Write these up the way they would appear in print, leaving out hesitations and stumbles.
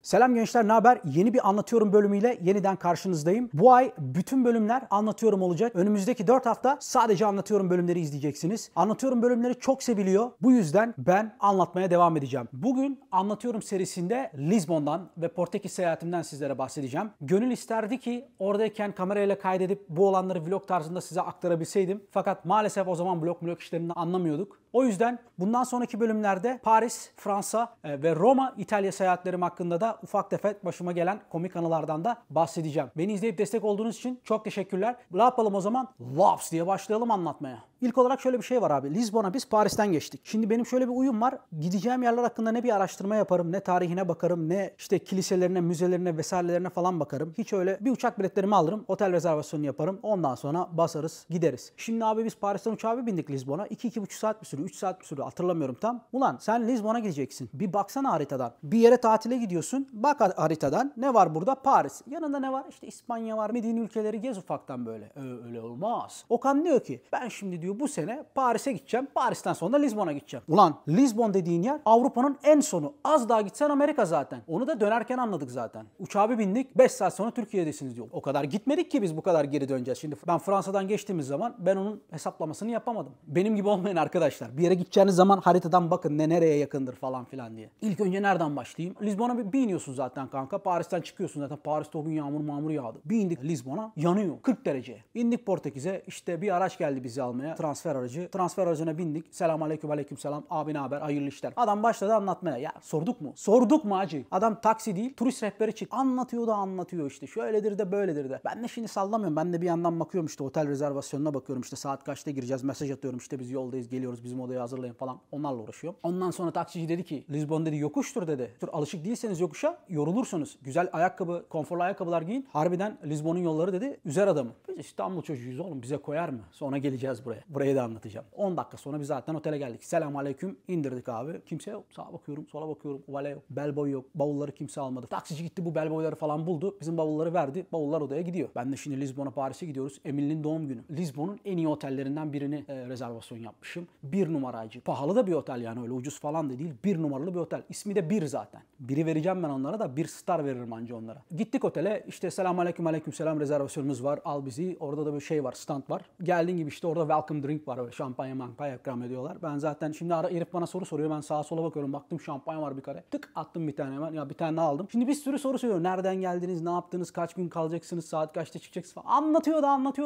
Selam gençler, ne haber? Yeni bir anlatıyorum bölümüyle yeniden karşınızdayım. Bu ay bütün bölümler anlatıyorum olacak. Önümüzdeki 4 hafta sadece anlatıyorum bölümleri izleyeceksiniz. Anlatıyorum bölümleri çok seviliyor. Bu yüzden ben anlatmaya devam edeceğim. Bugün anlatıyorum serisinde Lizbon'dan ve Portekiz seyahatimden sizlere bahsedeceğim. Gönül isterdi ki oradayken kamerayla kaydedip bu olanları vlog tarzında size aktarabilseydim. Fakat maalesef o zaman vlog işlerini anlamıyorduk. O yüzden bundan sonraki bölümlerde Paris, Fransa ve Roma, İtalya seyahatlerim hakkında da ufak tefek başıma gelen komik anılardan da bahsedeceğim. Beni izleyip destek olduğunuz için çok teşekkürler. Ne yapalım o zaman? Laps diye başlayalım anlatmaya. İlk olarak şöyle bir şey var abi. Lizbon'a biz Paris'ten geçtik. Şimdi benim şöyle bir uyum var. Gideceğim yerler hakkında ne bir araştırma yaparım, ne tarihine bakarım, ne işte kiliselerine, müzelerine vesairelerine falan bakarım. Hiç öyle bir uçak biletlerimi alırım, otel rezervasyonu yaparım. Ondan sonra basarız, gideriz. Şimdi abi biz Paris'ten uçağa bindik Lizbon'a. 2-2,5 saat mi sürüyor, 3 saat mi sürüyor hatırlamıyorum tam. Ulan sen Lizbon'a gideceksin. Bir baksana haritadan. Bir yere tatile gidiyorsun. Bak haritadan. Ne var burada? Paris. Yanında ne var? İşte İspanya var. Medine ülkeleri gez ufaktan böyle. Öyle olmaz. Okan diyor ki ben şimdi diyor bu sene Paris'e gideceğim. Paris'ten sonra da Lizbon'a gideceğim. Ulan Lizbon dediğin yer Avrupa'nın en sonu. Az daha gitsen Amerika zaten. Onu da dönerken anladık zaten. Uçağa bir bindik. 5 saat sonra Türkiye'desiniz diyor. O kadar gitmedik ki biz bu kadar geri döneceğiz. Şimdi ben Fransa'dan geçtiğimiz zaman ben onun hesaplamasını yapamadım. Benim gibi olmayın arkadaşlar. Bir yere gideceğiniz zaman haritadan bakın nereye yakındır falan filan diye. İlk önce nereden başlayayım? Lizbon'a bir iniyorsun zaten kanka. Paris'ten çıkıyorsun zaten. Paris'te o gün yağmur yağdı. Bir indik Lizbon'a yanıyor. 40 derece. İndik Portekiz'e. İşte bir araç geldi bizi almaya. Transfer aracı. Transfer aracına bindik. Selam aleyküm aleyküm selam. Abi ne haber? Hayırlı işler. Adam başladı anlatmaya. Ya sorduk mu? Sorduk mu hacı? Adam taksi değil. Turist rehberi çık. Anlatıyor da anlatıyor işte. Şöyledir de böyledir de. Ben de şimdi sallamıyorum. Ben de bir yandan bakıyorum işte otel rezervasyonuna bakıyorum. İşte saat kaçta gireceğiz. Mesaj atıyorum. İşte biz yoldayız geliyoruz. Bizim odayı hazırlayın falan. Onlarla uğraşıyorum. Ondan sonra taksici dedi ki Lizbon dedi yokuştur dedi. Alışık değilseniz yokuşa yorulursunuz. Güzel ayakkabı, konforlu ayakkabılar giyin. Harbiden Lizbon'un yolları dedi üzer adamı. Biz İstanbul çocuğuyuz oğlum bize koyar mı? Sonra geleceğiz buraya. Burayı da anlatacağım. 10 dakika sonra biz zaten otele geldik. Selam aleyküm indirdik abi. Kimse yok. Sağa bakıyorum, sola bakıyorum. Vale yok. Bellboy yok. Bavulları kimse almadı. Taksici gitti bu bellboyları falan buldu. Bizim bavulları verdi. Bavullar odaya gidiyor. Ben de şimdi Lizbon'a Paris'e gidiyoruz. Emily'nin doğum günü. Lizbon'un en iyi otellerinden birini rezervasyon yapmışım. 1 numaracı. Pahalı da bir otel yani öyle ucuz falan da değil. 1 numaralı bir otel. İsmi de 1 zaten. Biri vereceğim ben onlara da 1 star veririm anca onlara. Gittik otele. İşte selam aleyküm aleyküm selam rezervasyonumuz var. Al bizi. Orada da bir şey var. Stand var. Geldiğin gibi işte orada welcome drink var. Öyle şampanya mampanya ikram ediyorlar. Ben zaten şimdi herif bana soru soruyor. Ben sağa sola bakıyorum. Baktım şampanya var bir kare. Tık attım bir tane hemen. Ya bir tane daha aldım. Şimdi bir sürü soru soruyor. Nereden geldiniz? Ne yaptınız? Kaç gün kalacaksınız? Saat kaçta çıkacaksınız falan. Anlatıyor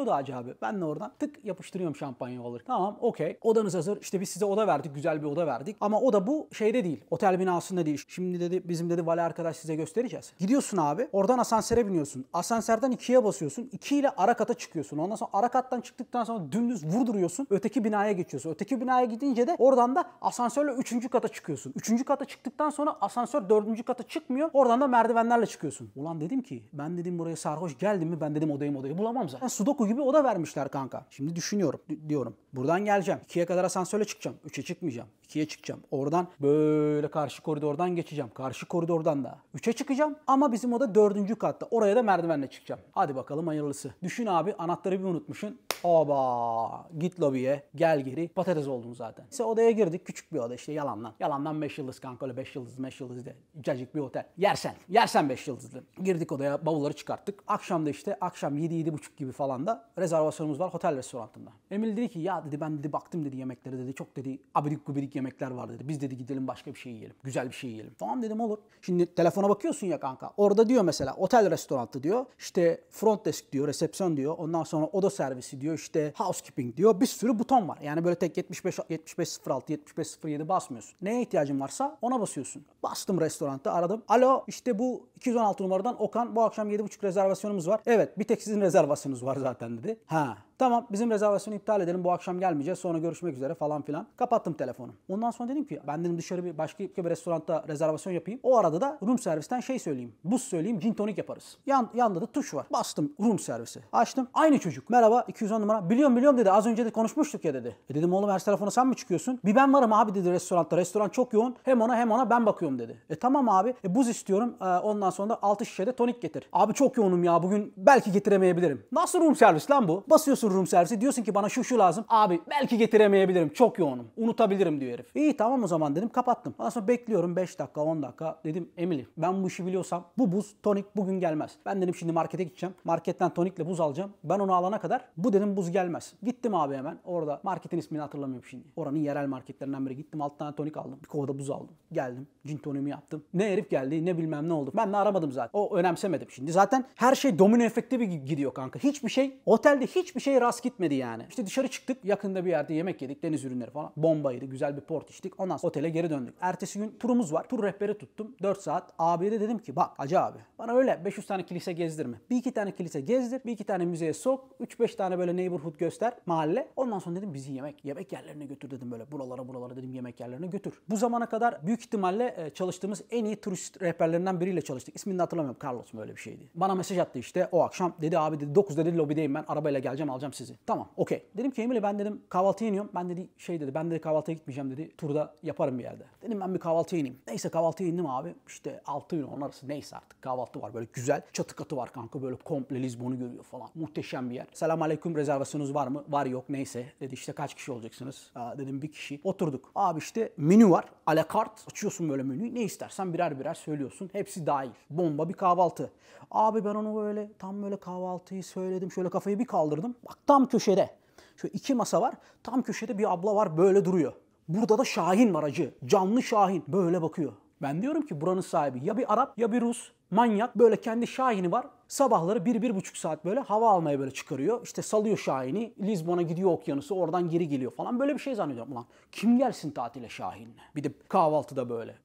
da hacı abi. Ben de oradan tık yapıştırıyorum şampanya olur. Tamam okey. Odanız hazır. İşte biz size oda verdik. Güzel bir oda verdik. Ama oda bu şeyde değil. Otel binasında değil. Şimdi dedi bizim dedi vali arkadaş size göstereceğiz. Gidiyorsun abi. Oradan asansöre biniyorsun. Asansörden 2'ye basıyorsun. 2 ile ara kata çıkıyorsun. Ondan sonra ara kattan çıktıktan sonra dümdüz vurduruyorsun. Öteki binaya geçiyorsun. Öteki binaya gidince de oradan da asansörle 3. kata çıkıyorsun. 3. kata çıktıktan sonra asansör 4. kata çıkmıyor. Oradan da merdivenlerle çıkıyorsun. Ulan dedim ki ben dedim buraya sarhoş geldim mi ben dedim odayı bulamam zaten. Sudoku gibi oda vermişler kanka. Şimdi düşünüyorum diyorum. Buradan geleceğim. 2'ye kadar asansörle çıkacağım. 3'e çıkmayacağım. 2'ye çıkacağım. Oradan böyle karşı koridordan geçeceğim. Karşı koridordan da 3'e çıkacağım. Ama bizim oda 4. katta. Oraya da merdivenle çıkacağım. Hadi bakalım hayırlısı. Düşün abi anahtarı bir unutmuşsun. Oba git lobiye gel geri patates oldun zaten. İşte odaya girdik küçük bir oda işte yalandan. Yalandan 5 yıldız kanka öyle 5 yıldız de cacık bir otel. Yersen 5 yıldızlı. Girdik odaya bavulları çıkarttık. Akşam da işte akşam 7-7.30 gibi falan da rezervasyonumuz var otel restoranında. Emil dedi ki ya dedi ben dedi baktım dedi yemeklere dedi çok dedi abidik gubidik yemekler var dedi. Biz dedi gidelim başka bir şey yiyelim. Güzel bir şey yiyelim. Tamam dedim olur. Şimdi telefona bakıyorsun ya kanka. Orada diyor mesela otel restoranı diyor. İşte front desk diyor, resepsiyon diyor. Ondan sonra oda servisi diyor. İşte housekeeping diyor. Bir sürü buton var. Yani böyle tek 7506, 7507 basmıyorsun. Neye ihtiyacın varsa ona basıyorsun. Bastım restoranda aradım. Alo işte bu 216 numaradan Okan bu akşam 7.30 rezervasyonumuz var. Evet bir tek sizin rezervasyonunuz var zaten dedi. Ha. Tamam bizim rezervasyonu iptal edelim bu akşam gelmeyeceğiz sonra görüşmek üzere falan filan. Kapattım telefonu. Ondan sonra dedim ki ben dedim dışarı bir başka bir restoranda rezervasyon yapayım. O arada da room servisten şey söyleyeyim. Buz söyleyeyim gin tonik yaparız. Yanda da tuş var. Bastım room servisi. Açtım. Aynı çocuk. Merhaba 210 numara. Biliyorum dedi. Az önce de konuşmuştuk ya dedi. Dedim oğlum her telefona sen mi çıkıyorsun? Bir ben varım abi dedi restoranda. Restoran çok yoğun. Hem ona ben bakıyorum dedi. Tamam abi. Buz istiyorum. Ondan sonra da 6 şişede tonik getir. Abi çok yoğunum ya bugün belki getiremeyebilirim. Nasıl room servis lan bu? Basıyorsun room servisi. Diyorsun ki bana şu lazım. Abi belki getiremeyebilirim. Çok yoğunum. Unutabilirim diyor herif. İyi tamam o zaman dedim. Kapattım. Ondan sonra bekliyorum 5 dakika 10 dakika. Dedim Emily ben bu işi biliyorsam bu buz tonik bugün gelmez. Ben dedim şimdi markete gideceğim. Marketten tonikle buz alacağım. Ben onu alana kadar bu dedim buz gelmez. Gittim abi hemen. Orada marketin ismini hatırlamıyorum şimdi. Oranın yerel marketlerinden biri. Gittim 6 tane tonik aldım. Bir kovada buz aldım. Geldim. Gin toniğimi yaptım. Ne herif geldi ne bilmem ne oldu. Ben de aramadım zaten. O önemsemedim şimdi. Zaten her şey domino efekti bir gidiyor kanka. Hiçbir şey otelde hiçbir şey rast gitmedi yani. İşte dışarı çıktık. Yakında bir yerde yemek yedik. Deniz ürünleri falan. Bombaydı. Güzel bir port içtik. Ondan sonra otele geri döndük. Ertesi gün turumuz var. Tur rehberi tuttum. 4 saat. Abiye de dedim ki bak Hacı abi bana öyle 500 tane kilise gezdirme. Bir iki tane kilise gezdir. Bir iki tane müzeye sok. 3-5 tane böyle neighborhood göster. Mahalle. Ondan sonra dedim bizi yemek yerlerine götür dedim böyle. Buralara dedim yemek yerlerine götür. Bu zamana kadar büyük ihtimalle çalıştığımız en iyi turist rehberlerinden biriyle çalıştık. İsmini de hatırlamıyorum. Carlos mu öyle bir şeydi. Bana mesaj attı işte o akşam. Dedi abi dedi 9'da dedi lobideyim ben. Arabayla geleceğim alacağım sizi. Tamam okey. Dedim ki Emily ben dedim kahvaltıya iniyorum. Ben dedi ben dedi kahvaltıya gitmeyeceğim dedi. Turda yaparım bir yerde. Dedim ben bir kahvaltıya ineyim. Neyse kahvaltıya indim abi. İşte 6 gün 10 arası neyse artık kahvaltı var. Böyle güzel çatı katı var kanka. Böyle komple Lizbon'u görüyor falan. Muhteşem bir yer. Selam aleyküm rezervasyonunuz var mı? Var yok neyse. Dedi işte kaç kişi olacaksınız? Dedim bir kişi. Oturduk. Abi işte menü var. A la carte. Açıyorsun böyle menüyü. Ne istersen birer birer söylüyorsun. Hepsi dahil. Bomba bir kahvaltı. Abi ben onu böyle tam böyle kahvaltıyı söyledim. Şöyle kafayı bir kaldırdım. Bak tam köşede. Şöyle 2 masa var. Tam köşede bir abla var böyle duruyor. Burada da Şahin var hacı. Canlı Şahin. Böyle bakıyor. Ben diyorum ki buranın sahibi ya bir Arap ya bir Rus. Manyak böyle kendi Şahin'i var. Sabahları 1-1,5 saat böyle hava almaya böyle çıkarıyor. İşte salıyor Şahin'i. Lizbon'a gidiyor okyanusu. Oradan geri geliyor falan. Böyle bir şey zannediyorum. Ulan kim gelsin tatile Şahin'le? Bir de kahvaltıda böyle.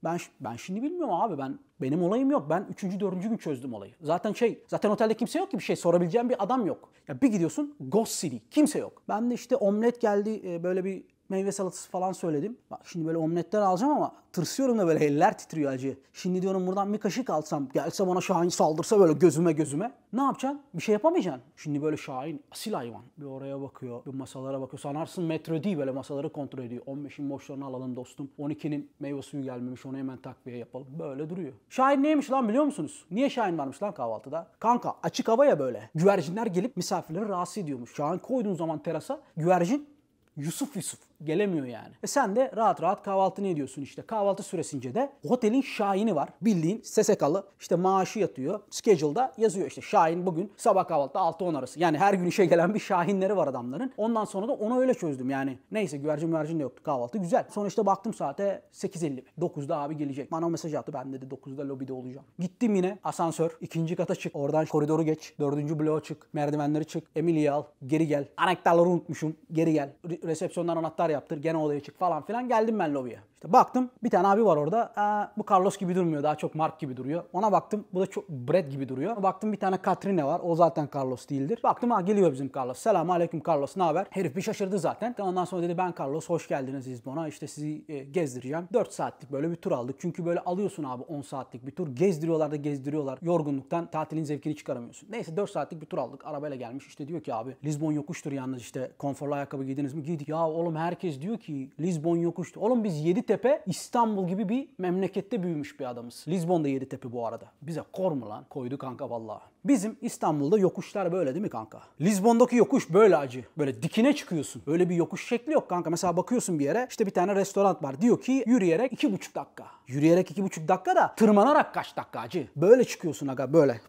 Ben şimdi bilmiyorum abi. Benim olayım yok. Ben 3. 4. gün çözdüm olayı. Zaten otelde kimse yok ki bir şey sorabileceğim bir adam yok. Ya bir gidiyorsun Ghost City. Kimse yok. Ben de işte omlet geldi böyle bir meyve salatası falan söyledim. Bak şimdi böyle omletler alacağım ama tırsıyorum da böyle eller titriyor acı. Şimdi diyorum buradan bir kaşık alsam gelse bana Şahin saldırsa böyle gözüme. Ne yapacaksın? Bir şey yapamayacaksın. Şimdi böyle Şahin asil hayvan. Bir oraya bakıyor, bir masalara bakıyor. Sanarsın metro değil böyle masaları kontrol ediyor. 15'in boşlarını alalım dostum. 12'nin meyve suyu gelmemiş onu hemen takviye yapalım. Böyle duruyor. Şahin neymiş lan biliyor musunuz? Niye Şahin varmış lan kahvaltıda? Kanka açık hava ya böyle. Güvercinler gelip misafirleri rahatsız ediyormuş. Şahin koyduğun zaman terasa güvercin Yusuf gelemiyor yani. Sen de rahat rahat kahvaltını ediyorsun işte. Kahvaltı süresince de otelin Şahin'i var. Bildiğin SSK'lı işte maaşı yatıyor. Schedule'da yazıyor işte Şahin bugün sabah kahvaltıda 6-10 arası. Yani her gün işe gelen bir Şahinleri var adamların. Ondan sonra da onu öyle çözdüm yani. Neyse güvercin de yoktu. Kahvaltı güzel. Sonra işte baktım saate 8:50. 9'da abi gelecek. Bana mesaj attı. Ben dedi 9'da lobide olacağım. Gittim yine asansör. 2. kata çık. Oradan koridoru geç. 4. bloğa çık. Merdivenleri çık. Emily'yi al. Geri gel. Anahtarları unutmuşum. Geri gel. Resepsiyondan anahtar yaptır. Gene odaya çık falan filan. Geldim ben lobiye. İşte baktım bir tane abi var orada. Bu Carlos gibi durmuyor. Daha çok Mark gibi duruyor. Ona baktım. Bu da çok Brad gibi duruyor. Baktım bir tane Katrine var. O zaten Carlos değildir. Baktım geliyor bizim Carlos. Selamun aleyküm Carlos. Ne haber? Herif bir şaşırdı zaten. Ondan sonra dedi ben Carlos. Hoş geldiniz Lizbon'a. İşte sizi gezdireceğim. 4 saatlik böyle bir tur aldık. Çünkü böyle alıyorsun abi 10 saatlik bir tur. Gezdiriyorlar. Yorgunluktan tatilin zevkini çıkaramıyorsun. Neyse 4 saatlik bir tur aldık. Arabayla gelmiş. İşte diyor ki abi Lizbon yokuştur yalnız işte konforlu ayakkabı giydiniz mi? Giydik. Ya oğlum herkes diyor ki Lizbon yokuştu. Oğlum biz Yeditepe İstanbul gibi bir memlekette büyümüş bir adamız. Lizbon'da Yeditepe bu arada. Bize kor mu lan? Koydu kanka vallahi. Bizim İstanbul'da yokuşlar böyle değil mi kanka? Lizbon'daki yokuş böyle acı. Böyle dikine çıkıyorsun. Öyle bir yokuş şekli yok kanka. Mesela bakıyorsun bir yere işte bir tane restoran var. Diyor ki yürüyerek 2,5 dakika. Yürüyerek 2,5 dakika da tırmanarak kaç dakika acı. Böyle çıkıyorsun aga böyle.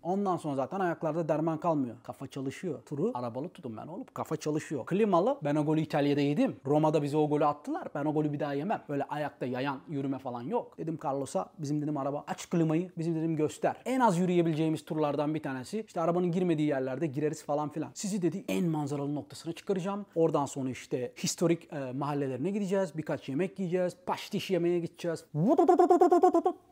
Ondan sonra zaten ayaklarda derman kalmıyor. Kafa çalışıyor. Turu arabalı tutun ben oğlum. Kafa çalışıyor. Klimalı. Ben o golü İtalya'da yedim. Roma'da bize o golü attılar. Ben o golü bir daha yemem. Böyle ayakta yayan yürüme falan yok. Dedim Carlos'a bizim dedim araba aç klimayı bizim dedim göster. En az yürüyebileceğimiz turlardan bir tanesi. İşte arabanın girmediği yerlerde gireriz falan filan. Sizi dedi en manzaralı noktasına çıkaracağım. Oradan sonra işte historik mahallelerine gideceğiz. Birkaç yemek yiyeceğiz. Pastiş yemeye gideceğiz.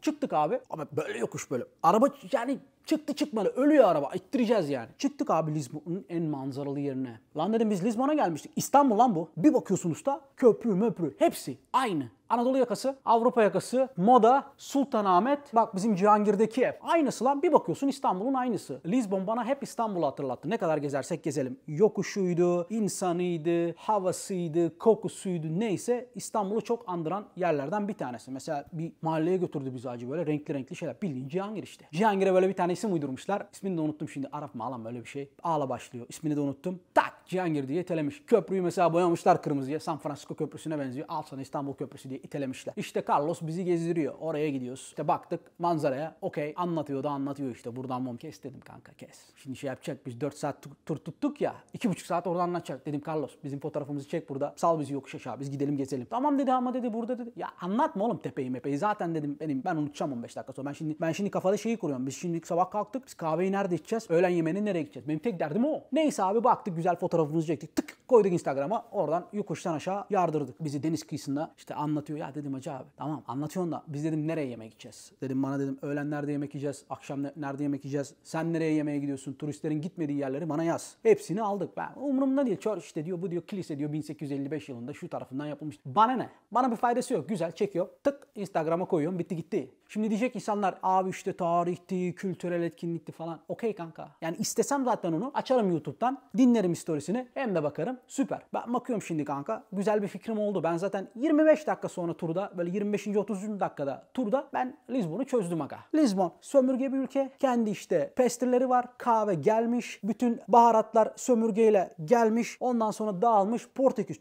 Çıktık abi. Ama böyle yokuş böyle. Araba yani çıktı çıkmadı. Ölüyor araba. İttireceğiz yani. Çıktık abi Lizbon'un en manzaralı yerine. Lan dedim biz Lizbon'a gelmiştik. İstanbul lan bu. Bir bakıyorsun usta. Köprü möprü. Hepsi aynı. Anadolu yakası, Avrupa yakası, moda, Sultanahmet. Bak bizim Cihangir'deki ev. Aynısı lan. Bir bakıyorsun İstanbul'un aynısı. Lisbon bana hep İstanbul'u hatırlattı. Ne kadar gezersek gezelim. Yokuşuydu, insanıydı, havasıydı, kokusuydu neyse İstanbul'u çok andıran yerlerden bir tanesi. Mesela bir mahalleye götürdü bizi hacı böyle renkli renkli şeyler. Bildiğin Cihangir işte. Cihangir'e böyle bir tane isim uydurmuşlar. İsmini de unuttum şimdi. Arap mı alan böyle bir şey. Ağla başlıyor. İsmini de unuttum. Tak Cihangir diye itelemiş. Köprüyü mesela boyamışlar kırmızıya. San Francisco Köprüsü'ne benziyor. Al sana İstanbul Köprüsü diye itelemişler. İşte Carlos bizi gezdiriyor. Oraya gidiyoruz. İşte baktık manzaraya. Okey anlatıyor da anlatıyor işte. Buradan mum kes dedim kanka kes. Şimdi şey yapacak biz 4 saat tur tuttuk ya. 2,5 saat oradan anlatacak. Dedim Carlos bizim fotoğrafımızı çek burada. Sal bizi yokuş aşağı. Biz gidelim gezelim. Tamam dedi ama dedi burada dedi. Ya anlatma oğlum tepeyi mepeyi. Zaten dedim ben unutacağım 15 dakika sonra. Ben şimdi kafada şeyi kuruyorum. Biz şimdi sabah kalktık. Biz kahveyi nerede içeceğiz? Öğlen yemeğini nereye gideceğiz? Benim tek derdim o. Neyse abi baktık güzel fotoğrafımızı çektik. Tık koyduk Instagram'a. Oradan yokuştan aşağı yardırdık. Bizi deniz kıyısında işte anlatıyor. Ya dedim hacı abi tamam anlatıyorsun da biz dedim nereye yemek gideceğiz? Dedim bana dedim öğlen nerede yemek yiyeceğiz? Akşam nerede yemek yiyeceğiz? Sen nereye yemeğe gidiyorsun? Turistlerin gitmediği yerleri bana yaz. Hepsini aldık. Ben umurumda değil. Çor işte diyor bu diyor kilise diyor 1855 yılında şu tarafından yapılmış. Bana ne? Bana bir faydası yok. Güzel çekiyor. Tık Instagram'a koyuyorum. Bitti gitti. Şimdi diyecek insanlar abi işte tarihti, kültürel etkinlikti falan. Okey kanka. Yani istesem zaten onu açarım YouTube'dan. Dinlerim storiesini. Hem de bakarım. Süper. Ben bakıyorum şimdi kanka. Güzel bir fikrim oldu. Ben zaten 25 dakika sonra turda böyle 25. 30. dakikada turda ben Lisbon'u çözdüm aga. Lisbon sömürge bir ülke. Kendi işte pestırleri var. Kahve gelmiş. Bütün baharatlar sömürgeyle gelmiş. Ondan sonra dağılmış. Portekiz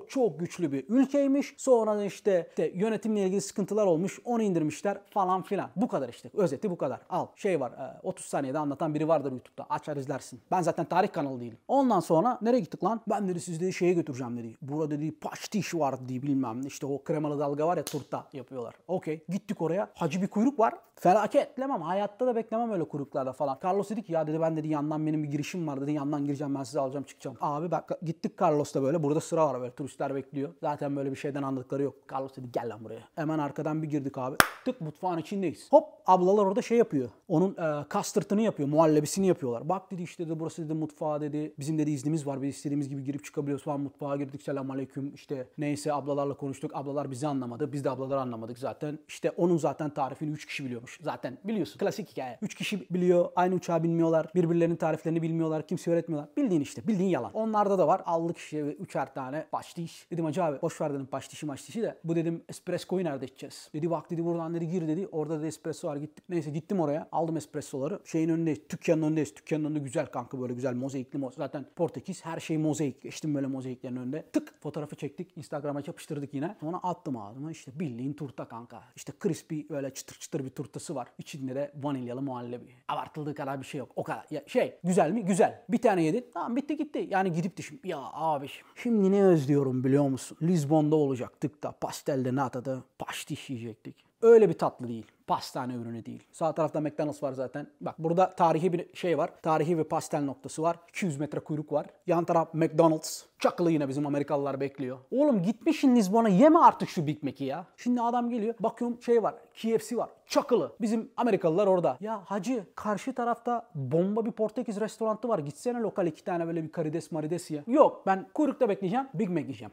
çok güçlü bir ülkeymiş. Sonra işte yönetimle ilgili sıkıntılar olmuş. Onu indirmişler falan filan. Bu kadar işte. Özeti bu kadar. Al. Şey var. 30 saniyede anlatan biri vardır YouTube'da. Açar izlersin. Ben zaten tarih kanalı değilim. Ondan sonra nereye gittik lan? Ben dedi sizi dedi şeye götüreceğim dedi. Burada dedi pastiş var dedi bilmem ne. İşte o kremalı dalga var ya turta yapıyorlar. Okey. Gittik oraya. Hacı bir kuyruk var. Felaket. Demem. Hayatta da beklemem öyle kuyruklarda falan. Carlos dedi ki ya dedi ben dedi yandan benim bir girişim var dedi. Yandan gireceğim ben sizi alacağım çıkacağım. Abi bak gittik Carlos'ta böyle. Burada sıra var böyle. Turistler bekliyor. Zaten böyle bir şeyden anladıkları yok. Carlos dedi gel lan buraya. Hemen arkadan bir girdik abi. Tık mutfağın içindeyiz. Hop ablalar orada şey yapıyor. Onun custard'ını yapıyor. Muhallebisini yapıyorlar. Bak dedi işte dedi burası dedi mutfağı dedi. Bizim dedi iznimiz var. Biz istediğimiz gibi girip çıkabiliyoruz falan. Mutfağa girdik. Selamünaleyküm. İşte neyse ablalarla konuştuk. Ablalar bizi anlamadı. Biz de ablaları anlamadık zaten. İşte onun zaten tarifini 3 kişi biliyormuş. Zaten biliyorsun. Klasik hikaye. 3 kişi biliyor. Aynı uçağı bilmiyorlar. Birbirlerinin tariflerini bilmiyorlar. Kimse öğretmiyorlar. Bildiğin işte. Bildiğin yalan. Onlarda da var. Aldık işte 3'er tane pastiş. Dedim hacı abi boş ver dedim pastişi de. Bu dedim espressoyu nerede içeceğiz? Dedi bak dedi buradan dedi gir dedi. Orada da espresso var gittik. Neyse gittim oraya. Aldım espressoları. Şeyin önündeyiz. Dükkanın önündeyiz. Dükkanın önünde güzel kanka böyle güzel mozaikli zaten Portekiz her şey mozaik. Geçtim böyle mozaiklerin önünde. Tık fotoğrafı çektik. Instagram'a yapıştırdık yine. Sonra attım ağzıma işte bildiğin turta kanka. İşte crispy böyle çıtır çıtır bir turtası var. İçinde de vanilyalı muhallebi. Abartıldığı kadar bir şey yok. O kadar. Ya şey güzel mi? Güzel. Bir tane yedin. Tamam bitti gitti. Yani gidip de şimdi ya abi şimdi ne özlüyorum biliyor musun? Lisbon'da olacaktık da pastelde natada pastiş yiyecektik. Öyle bir tatlı değil. Pastane ürünü değil. Sağ tarafta McDonald's var zaten. Bak burada tarihi bir şey var. Tarihi bir pastel noktası var. 200 metre kuyruk var. Yan taraf McDonald's. Çakılı yine bizim Amerikalılar bekliyor. Oğlum gitmişsin Lisbon'a yeme artık şu Big Mac'i ya. Şimdi adam geliyor. Bakıyorum şey var. KFC var. Çakılı. Bizim Amerikalılar orada. Ya hacı karşı tarafta bomba bir Portekiz restoranı var. Gitsene lokal 2 tane böyle bir karides marides ye. Yok ben kuyrukta bekleyeceğim. Big Mac yiyeceğim.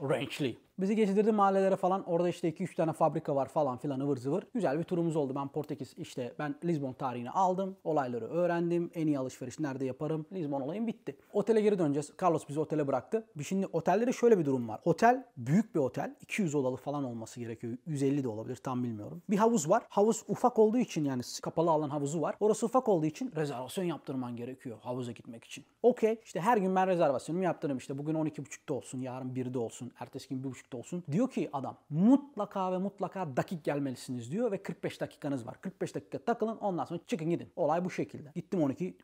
Ranchli. Bizi gezdirdi mahallelere falan. Orada işte 2-3 tane fabrika var falan filan ıvır zıvır. Güzel bir turumuz oldu. Ben Lisbon tarihini aldım. Olayları öğrendim. En iyi alışveriş nerede yaparım. Lisbon olayım bitti. Otele geri döneceğiz. Carlos bizi otele bıraktı. Şimdi otellerde şöyle bir durum var. Otel büyük bir otel. 200 odalı falan olması gerekiyor. 150 de olabilir tam bilmiyorum. Bir havuz var. Havuz ufak olduğu için yani kapalı alan havuzu var. Orası ufak olduğu için rezervasyon yaptırman gerekiyor havuza gitmek için. Okey. İşte her gün ben rezervasyonumu yaptırdım. İşte bugün 12.30'da olsun. Yarın 1'de olsun. Ertesi gün 1.30'da olsun. Diyor ki adam mutlaka ve mutlaka dakik gelmelisiniz diyor ve 45 dakikanız var. 45 dakika takılın ondan sonra çıkın gidin. Olay bu şekilde. Gittim 12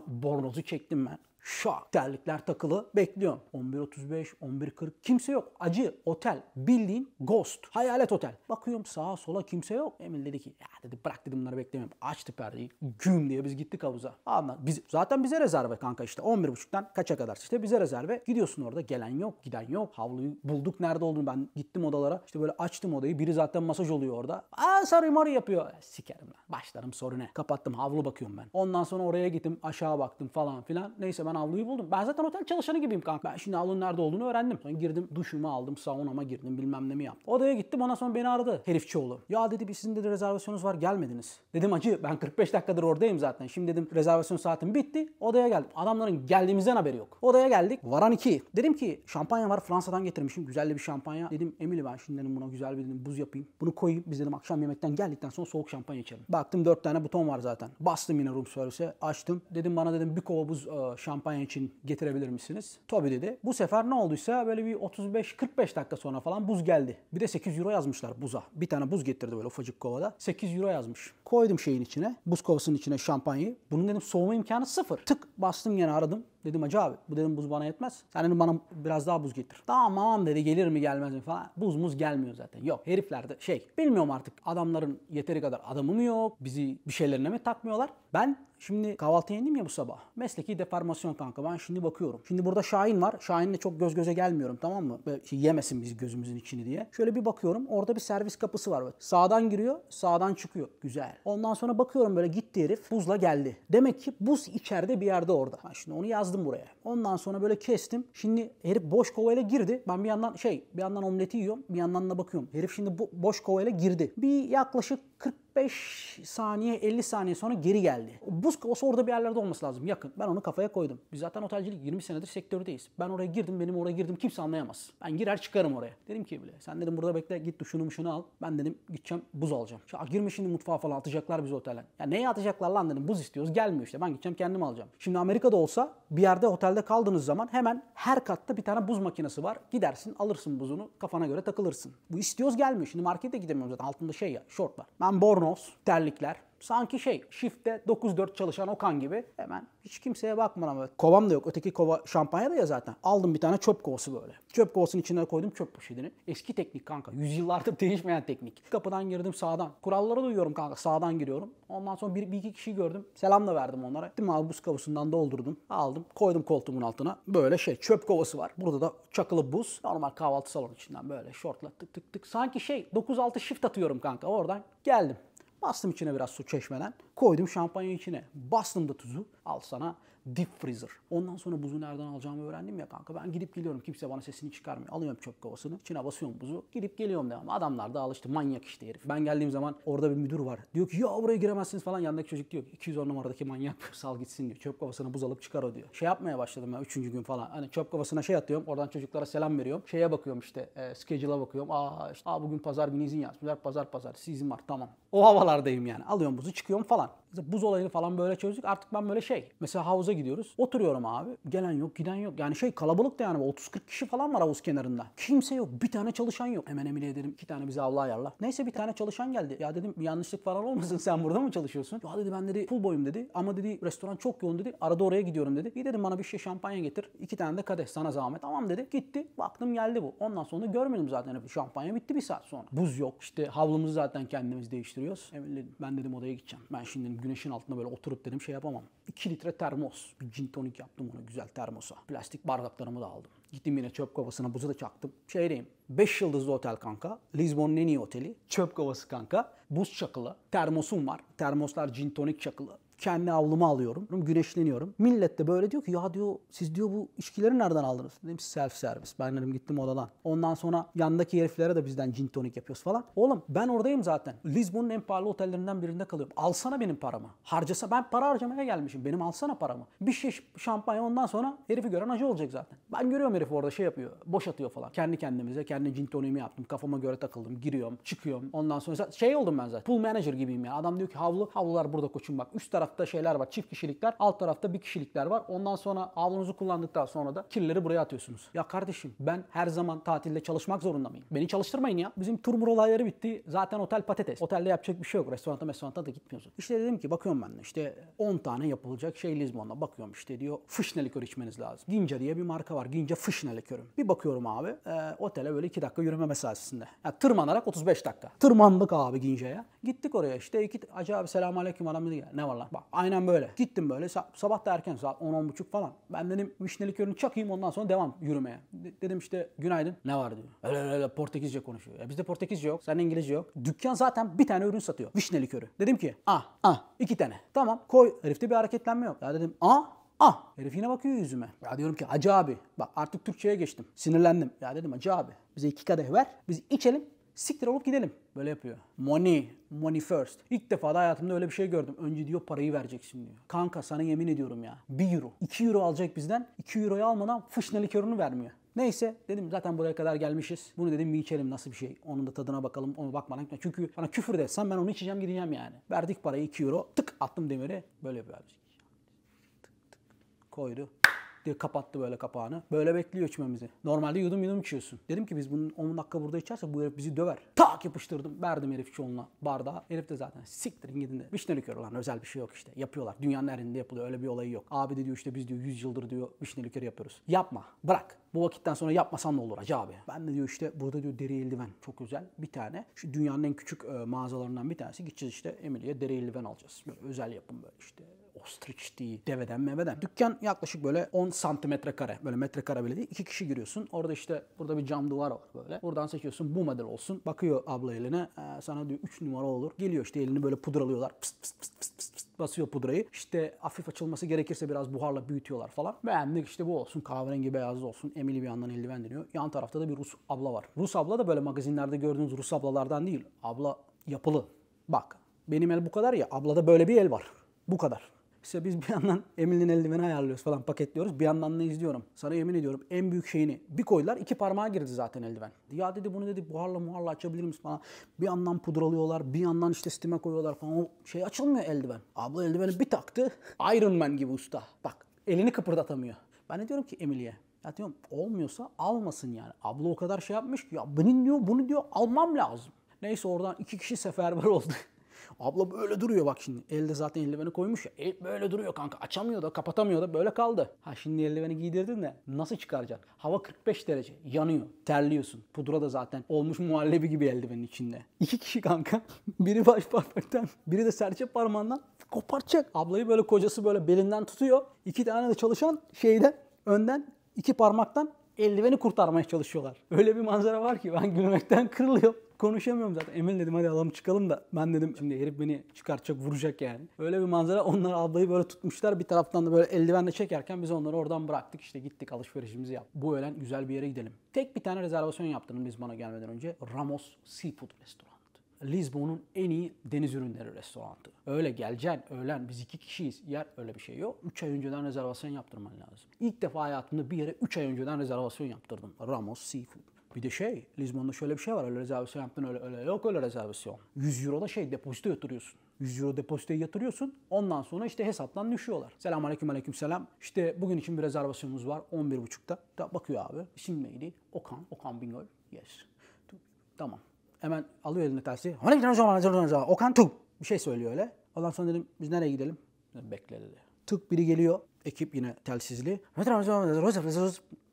bornozu çektim ben. Şak terlikler takılı bekliyorum. 11.35, 11.40 kimse yok. Acı otel bildiğin ghost. Hayalet otel. Bakıyorum sağa sola kimse yok. Emil dedi ki ya dedi bırak dedim bunları beklemiyorum. Açtı perdeyi. Güm diye biz gittik havuza. Ama zaten bize rezerve kanka işte 11.30'dan kaça kadar işte bize rezerve. Gidiyorsun orada gelen yok giden yok. Havluyu bulduk nerede olduğunu ben gittim odalara. İşte böyle açtım odayı. Biri zaten masaj oluyor orada. Sarı marı yapıyor. Sikerim lan. Başlarım soru ne? Kapattım havlu bakıyorum ben. Ondan sonra oraya gittim aşağı baktım falan filan. Neyse ben ben avluyu buldum. Ben zaten otel çalışanı gibiyim kanka. Ben şimdi avlunun nerede olduğunu öğrendim. Sonra girdim, duşumu aldım, saunama girdim, bilmem ne mi yaptım. Odaya gittim, ondan sonra beni aradı herifçioğlu. Ya dedi, sizin dedi rezervasyonunuz var, gelmediniz. Dedim acı, ben 45 dakikadır oradayım zaten. Şimdi dedim rezervasyon saatim bitti. Odaya geldim. Adamların geldiğimizden haberi yok. Odaya geldik. Varan 2. Dedim ki şampanya var, Fransa'dan getirmişim. Güzel bir şampanya. Dedim Emily, ben şimdi dedim buna güzel bir dedim buz yapayım. Bunu koyayım. Biz dedim akşam yemekten geldikten sonra soğuk şampanya içelim. Baktım 4 tane buton var zaten. Bastım yine room service'e. Açtım. Dedim bana dedim bir kova buz şampanya için getirebilir misiniz? Tabii dedi. Bu sefer ne olduysa böyle bir 35-45 dakika sonra falan buz geldi. Bir de 8 euro yazmışlar buza. Bir tane buz getirdi böyle ufacık kovada. 8 euro yazmış. Koydum şeyin içine. Buz kovasının içine şampanyayı. Bunun dedim soğuma imkanı sıfır. Tık bastım yine aradım. Dedim hacı abi bu dedim buz bana yetmez. Sen dedim bana biraz daha buz getir. Tamam dedi, gelir mi gelmez mi falan. Buz muz gelmiyor zaten. Yok herifler de bilmiyorum artık adamların yeteri kadar adamı mı yok? Bizi bir şeylerine mi takmıyorlar? Ben şimdi kahvaltıya indim ya bu sabah. Mesleki deformasyon kanka. Ben şimdi bakıyorum. Şimdi burada Şahin var. Şahin'le çok göz göze gelmiyorum, tamam mı? Böyle yemesin bizi gözümüzün içini diye. Şöyle bir bakıyorum. Orada bir servis kapısı var. Böyle. Sağdan giriyor, sağdan çıkıyor. Güzel. Ondan sonra bakıyorum böyle gitti herif. Buzla geldi. Demek ki buz içeride bir yerde orada. Ben şimdi onu yazdım buraya. Ondan sonra böyle kestim. Şimdi herif boş kovayla girdi. Ben bir yandan omleti yiyorum. Bir yandan da bakıyorum. Herif şimdi boş kovayla girdi. Bir yaklaşık 45 saniye 50 saniye sonra geri geldi. O buz kovası orada bir yerlerde olması lazım, yakın. Ben onu kafaya koydum. Biz zaten otelcilik 20 senedir sektördeyiz. Ben oraya girdim, benim oraya girdim kimse anlayamaz. Ben girer çıkarım oraya. Dedim ki bile sen dedim burada bekle, git duşunu al. Ben dedim gideceğim buz alacağım. Girme şimdi mutfağa falan, atacaklar bizi otelden. Ya neye atacaklar lan dedim, buz istiyoruz gelmiyor işte. Ben gideceğim kendim alacağım. Şimdi Amerika'da olsa bir yerde otelde kaldığınız zaman hemen her katta bir tane buz makinesi var. Gidersin alırsın buzunu, kafana göre takılırsın. Bu istiyoruz gelmiyor. Şimdi markete gidemiyorum zaten, altında şort var. Ben bornoz, terlikler. Sanki shift'te 9-4 çalışan Okan gibi hemen hiç kimseye bakmadan böyle. Kovam da yok. Öteki kova şampanya da ya zaten. Aldım bir tane çöp kovası böyle. Çöp kovasının içine koydum çöp poşetini. Eski teknik kanka. Yüzyıllardır değişmeyen teknik. Kapıdan girdim sağdan. Kuralları duyuyorum kanka. Sağdan giriyorum. Ondan sonra bir iki kişi gördüm. Selam da verdim onlara. Gittim abi buz kovasından doldurdum. Aldım. Koydum koltuğumun altına. Böyle çöp kovası var. Burada da çakılı buz. Normal kahvaltı salonu içinden böyle şortla tık tık tık. Sanki 9-6 shift atıyorum kanka. Oradan geldim. Bastım içine biraz su çeşmeden. Koydum şampanya içine. Bastım da tuzu. Al sana deep freezer. Ondan sonra buzu nereden alacağımı öğrendim ya kanka. Ben gidip geliyorum. Kimse bana sesini çıkarmıyor. Alıyorum çöp kovasını. İçine basıyorum buzu. Gidip geliyorum devam. Adamlar da alıştı. Manyak işte herif. Ben geldiğim zaman orada bir müdür var. Diyor ki ya buraya giremezsiniz falan. Yanındaki çocuk diyor 210 numaradaki manyak sal gitsin diyor. Çöp kovasına buz alıp çıkar o diyor. Yapmaya başladım ben 3. gün falan. Hani çöp kovasına atıyorum. Oradan çocuklara selam veriyorum. Bakıyorum işte schedule'a bakıyorum. Bugün pazar günü izin yazmışlar. Pazar izin var tamam. O havalardayım yani. Alıyorum buzu çıkıyorum falan. Buz olayını falan böyle çözdük. Artık ben böyle mesela havuza gidiyoruz. Oturuyorum abi. Gelen yok, giden yok. Yani kalabalık da yani 30-40 kişi falan var havuz kenarında. Kimse yok. Bir tane çalışan yok. Hemen Emine ederim 2 tane bize avlu ayarla. Neyse bir tane çalışan geldi. Ya dedim bir yanlışlık falan olmasın, sen burada mı çalışıyorsun? Ya dedi ben dedi full boyum dedi. Ama dedi restoran çok yoğun dedi. Arada oraya gidiyorum dedi. İyi dedim bana bir şampanya getir. 2 tane de kadeh sana zahmet. Tamam dedi. Gitti. Baktım geldi bu. Ondan sonra görmedim zaten. Şampanya bitti bir saat sonra. Buz yok. İşte havlumuzu zaten kendimiz değiştiriyoruz. Ben dedim odaya gideceğim. Ben şimdi güneşin altında böyle oturup dedim yapamam. 2 litre termos. Bir gin tonik yaptım ona güzel termosa. Plastik bardaklarımı da aldım. Gittim yine çöp kovasına buzu da çaktım. 5 yıldızlı otel kanka. Lisbon'un en iyi oteli. Çöp kovası kanka. Buz çakılı. Termosum var. Termoslar gin tonik çakılı. Kendi avlumu alıyorum. Güneşleniyorum. Millet de böyle diyor ki ya diyor siz diyor bu içkileri nereden aldınız? Dedim self servis. Ben dedim gittim odadan. Ondan sonra yandaki heriflere de bizden gin tonik yapıyoruz falan. Oğlum ben oradayım zaten. Lisbon'un en pahalı otellerinden birinde kalıyorum. Alsana benim paramı. Harcasa ben para harcamaya gelmişim. Benim alsana paramı. Bir şampanya ondan sonra herifi gören acı olacak zaten. Ben görüyorum herifi orada yapıyor. Boş atıyor falan. Kendi kendimize kendi gin toniğimi yaptım. Kafama göre takıldım. Giriyorum. Çıkıyorum. Ondan sonra oldum ben zaten. Pool manager gibiyim ya. Adam diyor ki havlular burada koçum bak. Üst tarafta şeyler var. Çift kişilikler. Alt tarafta bir kişilikler var. Ondan sonra havlunuzu kullandıktan sonra da kirleri buraya atıyorsunuz. Ya kardeşim ben her zaman tatilde çalışmak zorunda mıyım? Beni çalıştırmayın ya. Bizim turmur olayları bitti. Zaten otel patates. Otelde yapacak bir şey yok. Restoranta da gitmiyorsun. İşte dedim ki bakıyorum ben de işte 10 tane yapılacak Lisbon'da. Bakıyorum işte diyor fışne likör içmeniz lazım. Ginca diye bir marka var. Ginca fışne likörüm. Bir bakıyorum abi otele böyle 2 dakika yürüme mesafesinde. Yani tırmanarak 35 dakika. Tırmandık abi Ginca'ya. Gittik oraya işte Hacı abi selamünaleyküm adam dedi. Ne var lan? Bak aynen böyle. Gittim böyle sabah da erken saat 10-10.30 falan. Ben dedim vişne likörünü çakayım ondan sonra devam yürümeye. Dedim işte günaydın. Ne var diyor. Öyle Portekizce konuşuyor. Bizde Portekizce yok. Senin İngilizce yok. Dükkan zaten bir tane ürün satıyor. Vişne likörü. Dedim ki 2 tane. Tamam koy. Herifte bir hareketlenme yok. Ya dedim Ah, herif yine bakıyor yüzüme. Ya diyorum ki Hacı abi bak artık Türkçe'ye geçtim. Sinirlendim. Ya dedim Hacı abi bize 2 kadeh ver. Biz içelim. Siktir olup gidelim. Böyle yapıyor. Money first. İlk defa da hayatımda öyle bir şey gördüm. Önce diyor parayı vereceksin diyor. Kanka sana yemin ediyorum ya. 1 euro. 2 euro alacak bizden. 2 euroyu almadan fışna likörünü vermiyor. Neyse dedim zaten buraya kadar gelmişiz. Bunu dedim bir içelim nasıl bir şey. Onun da tadına bakalım. Onu bakmadan. Çünkü bana küfür de etsem ben onu içeceğim gideceğim yani. Verdik parayı 2 euro. Tık attım demiri. Böyle yapıyor abi. Koydu. Diye kapattı böyle kapağını. Böyle bekliyor içmemizi. Normalde yudum içiyorsun. Dedim ki biz bunun 10 dakika burada içersek bu herif bizi döver. Tak yapıştırdım. Verdim herif çoğunluğa bardağı. Herif de zaten siktirin gidin de. Vişne likörü lan özel bir şey yok işte. Yapıyorlar. Dünyanın her yerinde yapılıyor. Öyle bir olayı yok. Abi de diyor işte biz diyor 100 yıldır diyor vişne likörü yapıyoruz. Yapma. Bırak. Bu vakitten sonra yapmasan ne olur Hacı abi? Ben de diyor işte burada diyor deri eldiven çok özel bir tane. Şu dünyanın en küçük mağazalarından bir tanesi. Gideceğiz işte Emily'ye deri eldiven alacağız. Böyle özel yapım böyle işte. Ostrich değil, deveden meveden. Dükkan yaklaşık böyle 10 santimetre kare. Böyle metrekare bile değil. 2 kişi giriyorsun. Orada işte burada bir cam duvar var böyle. Buradan seçiyorsun bu model olsun. Bakıyor abla eline. Sana diyor 3 numara olur. Geliyor işte elini böyle pudralıyorlar. Pıst pıst pıst pıst pıst pıst basıyor pudrayı. İşte hafif açılması gerekirse biraz buharla büyütüyorlar falan. Beğendik işte bu olsun. Kahverengi beyazlı olsun. Emily bir yandan eldiven deniyor. Yan tarafta da bir Rus abla var. Rus abla da böyle magazinlerde gördüğünüz Rus ablalardan değil. Abla yapılı. Bak benim el bu kadar ya. Ablada böyle bir el var. Bu kadar. İşte biz bir yandan Emily'nin eldiveni ayarlıyoruz falan paketliyoruz. Bir yandan da izliyorum. Sana yemin ediyorum en büyük şeyini bir koydular 2 parmağa girdi zaten eldiven. Ya dedi bunu dedi buharla açabilir misin falan. Bir yandan pudralıyorlar bir yandan işte stime koyuyorlar falan. O şey açılmıyor eldiven. Abla eldiveni bir taktı. Iron Man gibi usta. Bak elini kıpırdatamıyor. Ben de diyorum ki Emily'ye. Ya diyorum olmuyorsa almasın yani. Abla o kadar şey yapmış ki ya benim diyor bunu diyor almam lazım. Neyse oradan 2 kişi seferber oldu. Abla böyle duruyor bak şimdi. Elde zaten eldiveni koymuş ya. El böyle duruyor kanka. Açamıyor da kapatamıyor da böyle kaldı. Ha şimdi eldiveni giydirdin de nasıl çıkaracaksın? Hava 45 derece. Yanıyor. Terliyorsun. Pudra da zaten olmuş muhallebi gibi eldivenin içinde. 2 kişi kanka. Biri baş parmaktan. Biri de serçe parmağından koparacak. Ablayı böyle kocası böyle belinden tutuyor. 2 tane de çalışan şeyden önden 2 parmaktan eldiveni kurtarmaya çalışıyorlar. Öyle bir manzara var ki ben gülmekten kırılıyorum. Konuşamıyorum zaten. Emel dedim hadi alalım çıkalım da. Ben dedim şimdi herif beni çıkartacak vuracak yani. Öyle bir manzara onlar ablayı böyle tutmuşlar. Bir taraftan da böyle eldivenle çekerken biz onları oradan bıraktık. İşte gittik alışverişimizi yaptık. Bu öğlen güzel bir yere gidelim. Tek bir tane rezervasyon yaptırdım biz bana gelmeden önce. Ramos Seafood Restoran. Lizbon'un en iyi deniz ürünleri restoranı. Öyle geleceksin öğlen biz 2 kişiyiz yer öyle bir şey yok. 3 ay önceden rezervasyon yaptırman lazım. İlk defa hayatımda bir yere 3 ay önceden rezervasyon yaptırdım. Ramos Seafood. Bir de Lizbon'da şöyle bir şey var. Öyle rezervasyon yaptın öyle yok öyle rezervasyon. 100 euro da depozito yatırıyorsun. 100 euro depozitoyu yatırıyorsun. Ondan sonra işte hesaptan düşüyorlar. Selamünaleyküm aleykümselam. İşte bugün için bir rezervasyonumuz var 11.30'da. Da bakıyor abi. İsim neydi? Okan Bingöl. Yes. Tamam. Hemen alıyor eline tersi. Okan tu. Bir şey söylüyor öyle. Ondan sonra dedim biz nereye gidelim? Bekle dedi. Tık biri geliyor. Ekip yine telsizli.